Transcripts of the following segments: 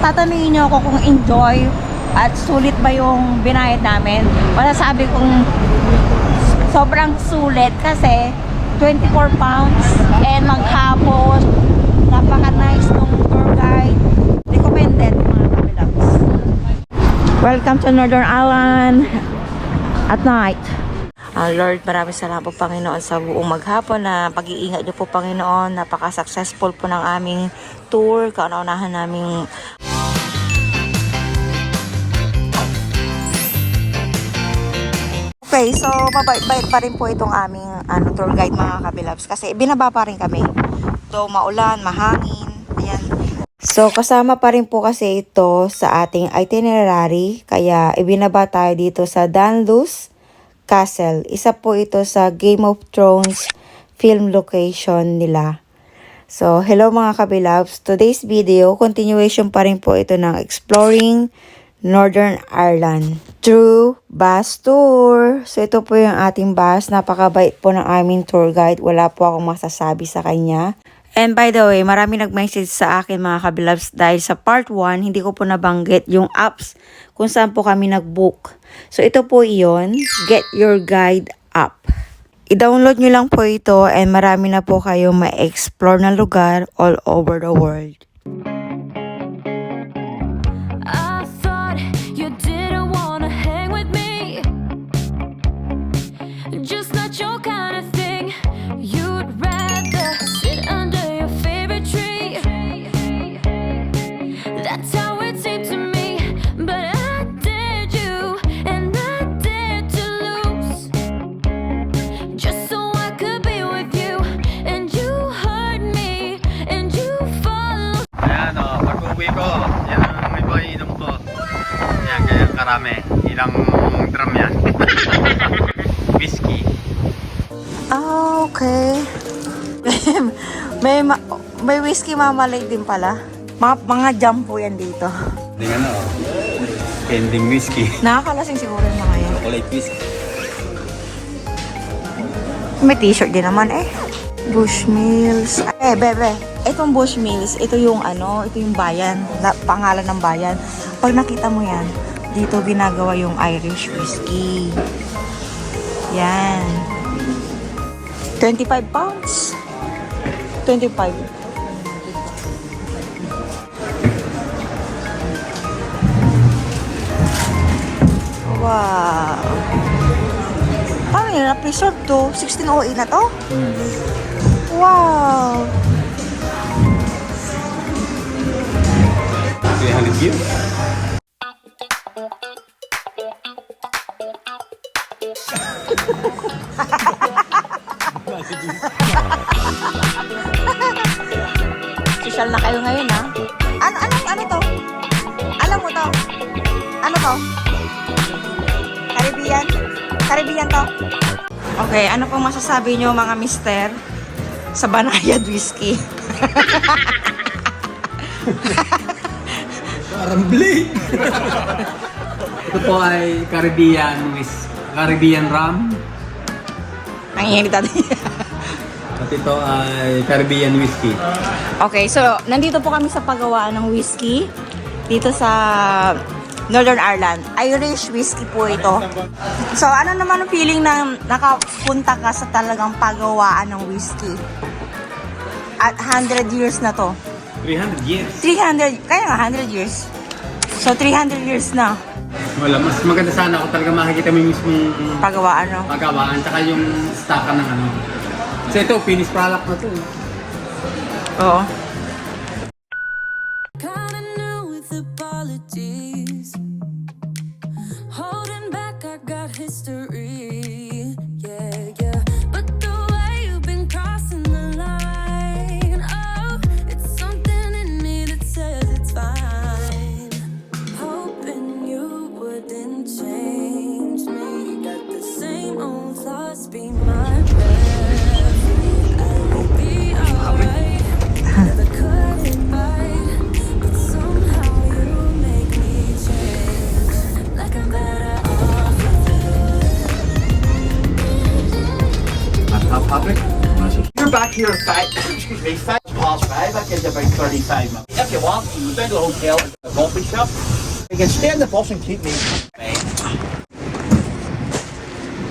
tatanungin niyo ako kung enjoy at sulit ba yung binayad namin. Masasabi kong sobrang sulit kasi 24 pounds and maghapon. Napaka-nice nung tour guide. Recommended mga kabilags. Welcome to Northern Ireland at night. Lord, maraming salamat po Panginoon sa buong maghapon na pag-iingat niyo po Panginoon. Napaka-successful po ng aming tour. Kauna-unahan naming okay, so mabait-bait pa rin po itong aming tour guide mga kabilabs kasi binaba pa rin kami. So maulan, mahangin, ayan. So kasama pa rin po kasi ito sa ating itinerary kaya ibinaba tayo dito sa Dunluce Castle. Isa po ito sa Game of Thrones film location nila. So hello mga kabilabs, today's video continuation pa rin po ito ng Exploring Northern Ireland through bus tour. So ito po yung ating bus. Napakabait po ng aming tour guide. Wala po akong masasabi sa kanya. And by the way, marami nag-message sa akin mga kabilabs dahil sa part 1, hindi ko po nabanggit yung apps kung saan po kami nag-book. So ito po iyon, Get Your Guide app. I-download nyo lang po ito and marami na po kayong ma-explore na lugar all over the world. Just not your kind of thing. You'd rather sit under your favorite tree. That's how it seemed to me. But I dared you, and I dared to lose. Just so I could be with you, and you hurt me, and you follow. Ayan o, pag-uwi ko, yan ang may painom ko. Yan, kaya karami. Ilang drum yan. Whiskey. Okay. may whiskey mamalig din pala. Mga jam po yan dito. Hindi ano, ending whiskey. Nakakalasing siguro yung mga yan. Chocolate whiskey. May t-shirt din naman eh. Bushmills. Bebe. Itong Bushmills, ito yung ito yung bayan. Pangalan ng bayan. Pag nakita mo yan, dito ginagawa yung Irish whiskey. Yan. 25 pounds. 25. Wow. Paano yun? Na-preserve to? 1608 na to? Wow. 300 years. Social na kayo ngayon ha. Ano to? Alam mo to? Ano to? Caribbean? Caribbean to? Okay, ano pong masasabi nyo mga mister sa Banayad Whiskey? Parang blade. Ito po ay Caribbean rum. Nangihinit natin. At ito ay Caribbean whiskey. Okay, so nandito po kami sa paggawaan ng whiskey dito sa Northern Ireland. Irish whiskey po ito. So ano naman ang feeling na nakapunta ka sa talagang paggawaan ng whiskey? At 100 years na to. 300 years. 300, kaya nga 100 years. So 300 years na Wala, mas maganda sana kung talaga makikita mo yung mismong paggawaan, no? pagkawaan tsaka yung stocka ng ano. So ito, finished product na to. Oo. Kinda new with apologies. Holding back, I got history. Yeah, yeah. But the way you've been crossing the line, oh, it's something in me that says it's fine. Hoping you wouldn't change me. Got the same old thoughts, be my refuge. I'll be alright. Never couldn't bite, but somehow you make me change. Like I'm better off Public? You're back here at 5, excuse me, 5 past 5. I can get about 35 minutes. If you want, you go to the hotel. coffee shop. You can stay on the bus and keep me.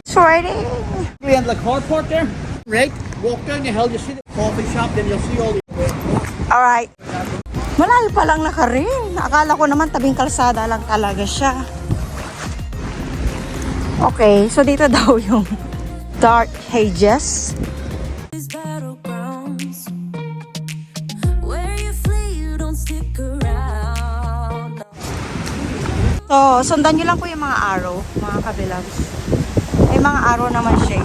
It's raining. We have the carport there. Right, walk down the hill, you see the coffee shop, then you'll see all the... Alright. Malayo pa lang na ka rin. Akala ko naman tabing kalsada lang talaga siya. Okay, so dito daw yung Dark Ages. These battlegrounds where you flee, you don't stick around. So, sundan nyo lang po yung mga arrow, mga kabilabs. May mga arrow naman siya.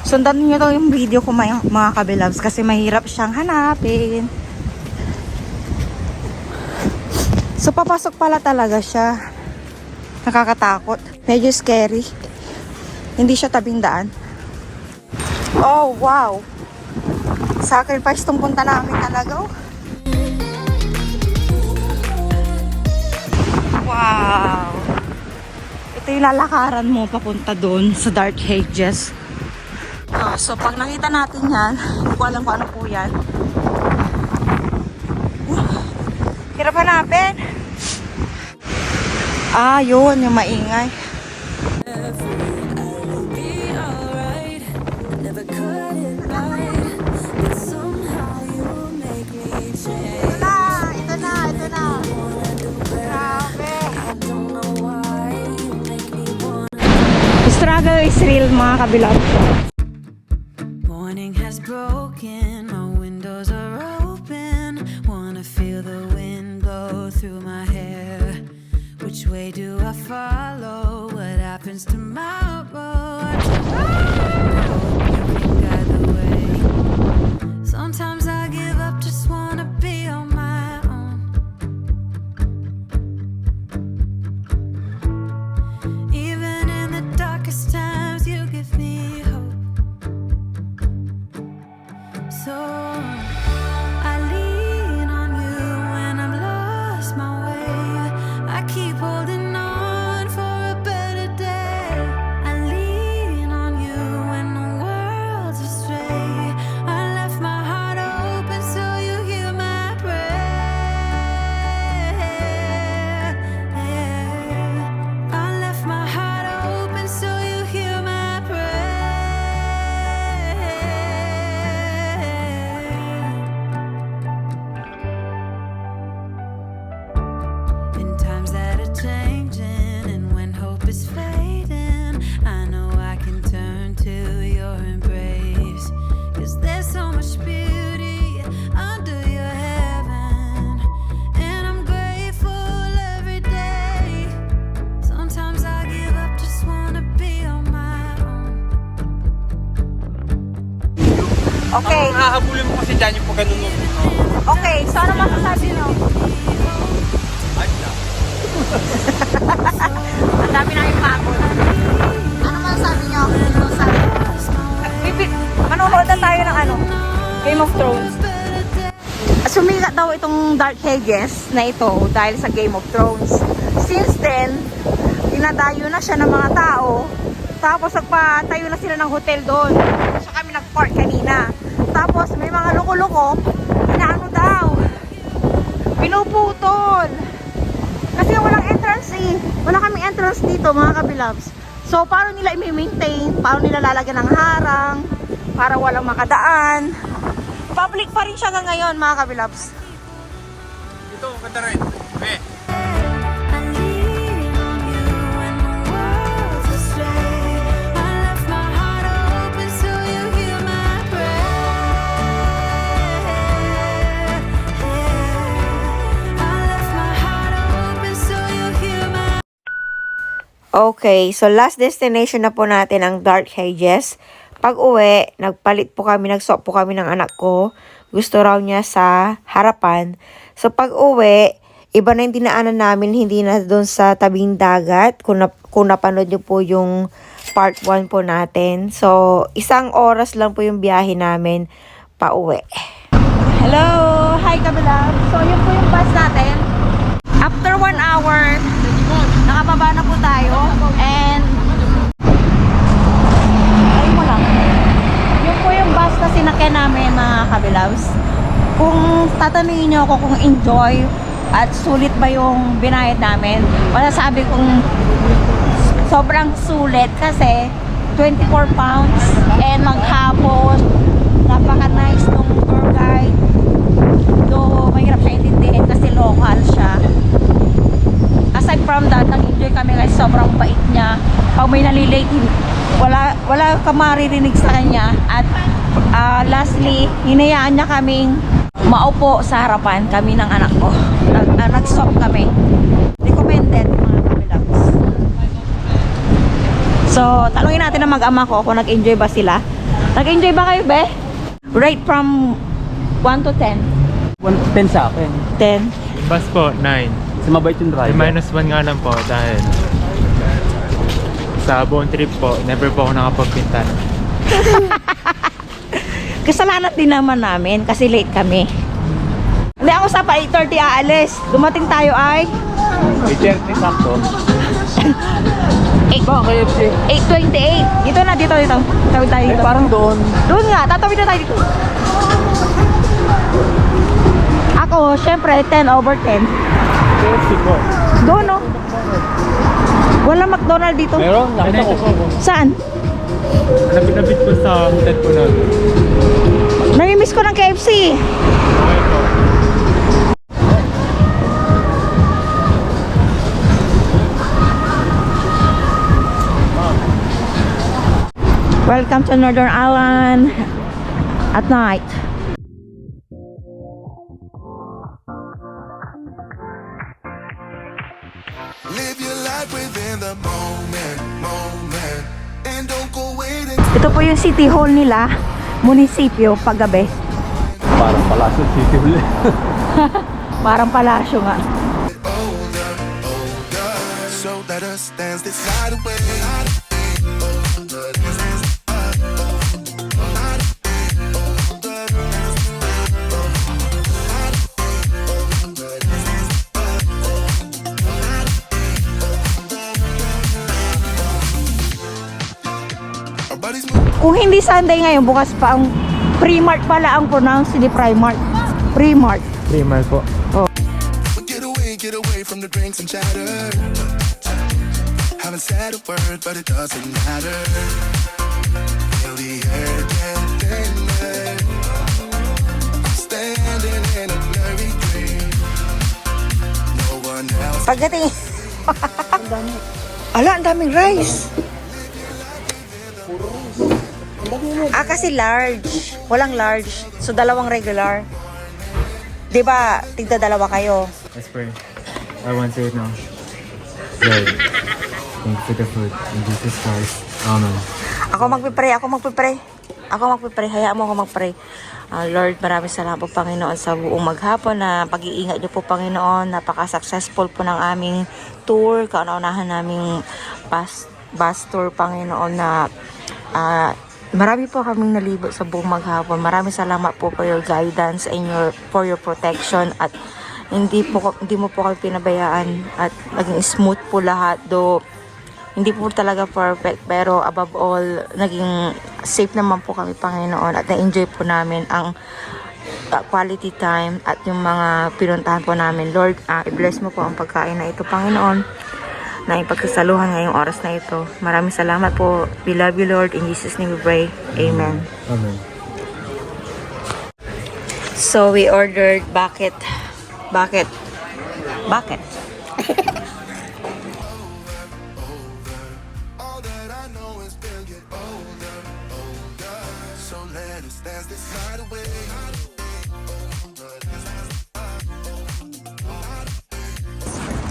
Sundan nyo daw yung video ko mga kabilabs kasi mahirap siyang hanapin. So, papasok pala talaga siya. Nakakatakot. Medyo scary. Hindi siya tabing daan. Oh, wow. Sacrifice tong punta namin talaga, oh. Wow. Ito yung lalakaran mo papunta doon sa Dark Ages. So, pag nakita natin yan, hindi ko alam kung ano po yan. Hirap hanapin. Ah, yun, yung maingay. I'll be alright. Never cut it right, but somehow you make me change. Ito na. Grabe. I don't know why you make me wanna. Struggle is real, mga kabilab. Morning has broken, my windows are open. Wanna feel the wind blow through my hair. Which way do I follow? What happens tomorrow? I hope you can guide the way. Sometimes I give up, just wanna be on my own. Even in the darkest times, you give me hope. So I lean on you when I'm lost my way. I keep holding on for a better day. I lean on you when the world's astray. I left my heart open so you hear my prayer. I left my heart open so you hear my prayer. In times that are changing and when hope is fading, I know I can turn to your embrace. 'Cause there's so much beauty under your heaven, and I'm grateful every day. Sometimes I give up, just wanna be on my own. Okay. Hahabulin mo kasi dyan yung pag ganun mo. Okay, so ano masasabi nyo? Ang dami na yung pagod. Ano masasabi nyo? Manonood na tayo ng Game of Thrones. Sumikat daw itong Dark Ages na ito dahil sa Game of Thrones. Since then, dinadayo na siya ng mga tao. Tapos nagpatayo na sila ng hotel doon. So kami nag-park kanina. Tapos may mga loko-loko, inaano daw, pinuputol. Kasi walang entrance eh. Wala kaming entrance dito mga kabilabs. So paano nila i-maintain? Paano nila lalagyan ng harang? Para walang makadaan. Public pa rin siya hanggang ngayon mga kabilabs. Ito, ganda rin. Okay. I lean on you when the world's astray. I left my heart open so you hear my prayer. I left my heart open so you hear my. Okay, so last destination na po natin ang Dark Ages. Pag uwi, nag-swap po kami ng anak ko. Gusto raw niya sa harapan. So pag uwi, iba na yung dinaanan namin, hindi na doon sa tabing dagat. Kung napanood nyo po yung part 1 po natin. So 1 oras lang po yung biyahe namin pa uwi. Hello! Hi kabilab! So yun po yung bus natin. After 1 hour, nakababa na po tayo. And ayun mo lang. Yun po yung bus na sinakyan namin mga kabilabs. Kung tatanungin niyo ako kung enjoy at sulit ba yung binayad namin. Masasabi kong sobrang sulit kasi 24 pounds and maghapon. Napaka-nice nung tour guide. Though mahirap siya intindihin kasi local siya. Aside from that, nag-enjoy kami kasi sobrang bait niya. Pag may nalilate, wala ka maririnig sa kanya. At lastly, hinayaan niya kaming maupo sa harapan kami ng anak ko. Nag-stop kami. Recommended mga kabilags. So, tanungin natin ang mag-ama ko kung nag-enjoy ba sila. Nag-enjoy ba kayo, be? Rate from 1 to 10. 10 sa akin. 10. Bus po, 9. Kasi mabait yung driver. -1 nga lang po dahil sa buong trip po, never po ako nakapagpintan. Kasalanan din naman namin kasi late kami. Hindi ako sa 8:30 aalis. Dumating tayo ay 8:30 sakto. 8:28. Dito. Tawid tayo dito. Parang doon. Doon nga, tatawid na tayo dito. Ako, syempre, 10/10. KFC po. Doon, no? Wala McDonald dito. Meron, nakita ko. Saan? Napinabit po sa hotel po nun. Namimiss ko ng KFC. Okay po. Welcome to Northern Ireland at night. Live your life within the moment, and don't go waiting. Ito po yung city hall nila, munisipyo, paggabi. Parang Palasyo City Hall. Parang palasyo nga. Older, so let us dance this night away. Our bodies move. Kung hindi Sunday ngayon, bukas pa ang Primark pala ang pronounce, hindi Primark. Primark. 3 mile po. But get away from the drinks and chatter. Haven't said a word, but it doesn't matter. Feel the air get thinner. I'm standing in a blurry dream. No one else. Pagdating. Ala, ang daming rice. Kasi large. Walang large. So, dalawang regular. Diba, tigda dalawa kayo. Let's pray. I want to say it now. Lord, thank you for the food. In Jesus Christ. Amen. Ako magpipray. Hayaan mo ako magpray. Lord, maraming salamat po, Panginoon, sa buong maghapon na pag-iingat niyo po, Panginoon. Napaka-successful po ng aming tour. Kauna-unahan naming bus tour, Panginoon, na marami po kaming nalibot sa buong maghapon. Maraming salamat po for your guidance and for your protection, at hindi mo po kami pinabayaan at naging smooth po lahat, though hindi po talaga perfect, pero above all naging safe naman po kami, Panginoon, at na-enjoy po namin ang quality time at yung mga pinuntahan po namin. Lord, i-bless mo po ang pagkain na ito, Panginoon, na ipagsasaluhan ngayong oras na ito. Maraming salamat po. We love you, Lord. In Jesus' name we pray. Amen. Amen. So, we ordered bucket. All that I know is we'll get older. So let us dance this night away.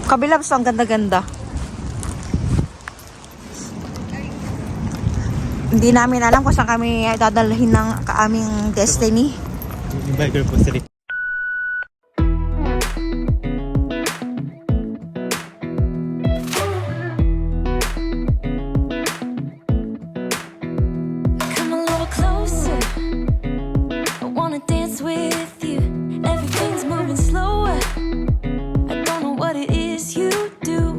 Kabilabs, ang ganda-ganda. Hindi namin alam kung saan kami dadalhin ng aming destiny. Yung biker po sa likod. Come a little closer. I wanna dance with you. Everything's moving slower. I don't know what it is you do.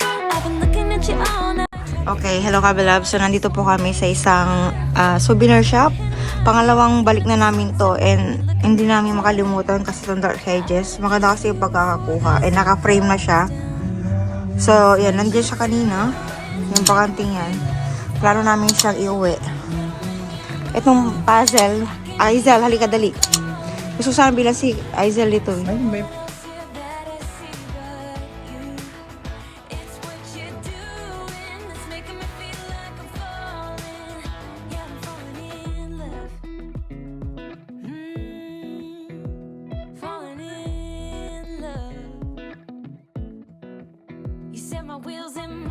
I've been looking at you all night. Okay, hello Kabilab. So, nandito po kami sa isang souvenir shop. Pangalawang balik na namin to, and Hindi namin makalimutan kasi itong dark hedges. Maganda kasi yung pagkakakuha. Naka-frame na siya. So, yan. Nandiyan siya kanina. Yung bakanting yan. Plano namin siyang iuwi. Itong puzzle. Aizel, halika dali. Gusto sana bilang si Aizel dito. Ay, may... It's what you're doing that's making me feel like I'm falling. Yeah, I'm falling in love. Falling in love. You set my wheels in motion.